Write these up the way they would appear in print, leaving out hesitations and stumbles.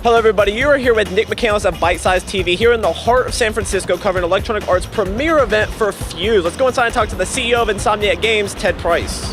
Hello everybody, you are here with Nick McCandless of Bite Size TV here in the heart of San Francisco covering Electronic Arts' premier event for Fuse. Let's go inside and talk to the CEO of Insomniac Games, Ted Price.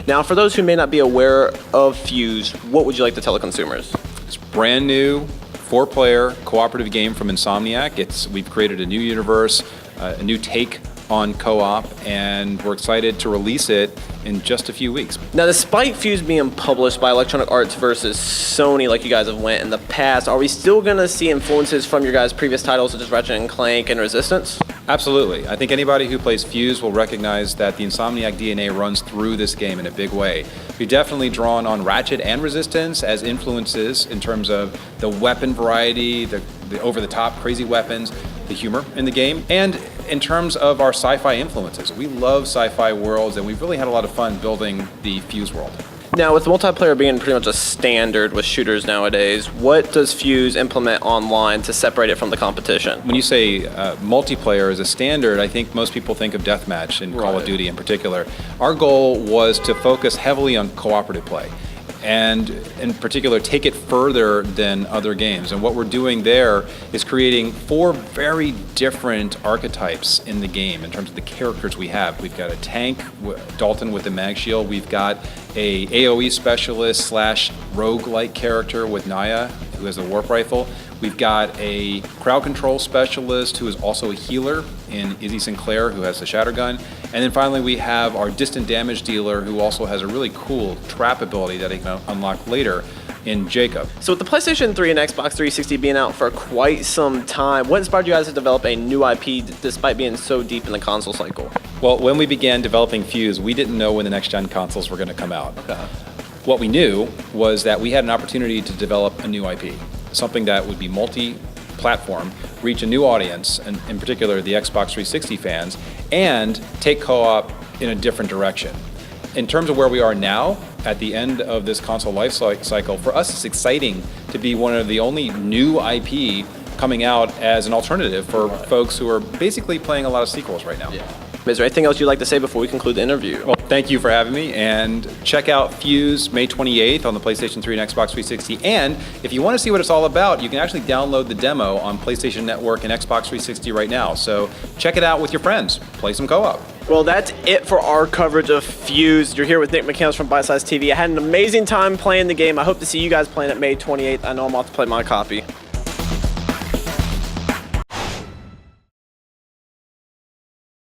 Now for those who may not be aware of Fuse, what would you like to tell the consumers? It's brand new, 4-player cooperative game from Insomniac. We've created a new universe, a new take on co-op, and we're excited to release it in just a few weeks. Now, despite Fuse being published by Electronic Arts versus Sony, like you guys have went in the past, are we still going to see influences from your guys' previous titles, such as Ratchet & Clank and Resistance? Absolutely. I think anybody who plays Fuse will recognize that the Insomniac DNA runs through this game in a big way. We've definitely drawn on Ratchet and Resistance as influences in terms of the weapon variety, the over-the-top crazy weapons, the humor in the game, and in terms of our sci-fi influences. We love sci-fi worlds, and we've really had a lot of fun building the Fuse world. Now, with multiplayer being pretty much a standard with shooters nowadays, what does Fuse implement online to separate it from the competition? When you say multiplayer as a standard, I think most people think of deathmatch in Call of Duty in particular. Our goal was to focus heavily on cooperative play, and in particular take it further than other games. And what we're doing there is creating 4 very different archetypes in the game in terms of the characters we have. We've got a tank, Dalton with the mag shield. We've got a AoE specialist / rogue-like character with Naya, who has a warp rifle. We've got a crowd control specialist who is also a healer in Izzy Sinclair, who has the shatter gun. And then finally we have our distant damage dealer, who also has a really cool trap ability that he can unlock later in Jacob. So with the PlayStation 3 and Xbox 360 being out for quite some time, what inspired you guys to develop a new IP despite being so deep in the console cycle? Well, when we began developing Fuse, we didn't know when the next-gen consoles were going to come out. Okay. What we knew was that we had an opportunity to develop a new IP, something that would be multi-platform, reach a new audience, and in particular the Xbox 360 fans, and take co-op in a different direction. In terms of where we are now, at the end of this console life cycle, for us it's exciting to be one of the only new IP coming out as an alternative for folks who are basically playing a lot of sequels right now. Yeah. Is there anything else you'd like to say before we conclude the interview? Well, thank you for having me, and check out Fuse May 28th on the PlayStation 3 and Xbox 360. And if you want to see what it's all about, you can actually download the demo on PlayStation Network and Xbox 360 right now. So check it out with your friends. Play some co-op. Well, that's it for our coverage of Fuse. You're here with Nick McCandless from Bite Size TV. I had an amazing time playing the game. I hope to see you guys playing it May 28th. I know I'm off to play my copy.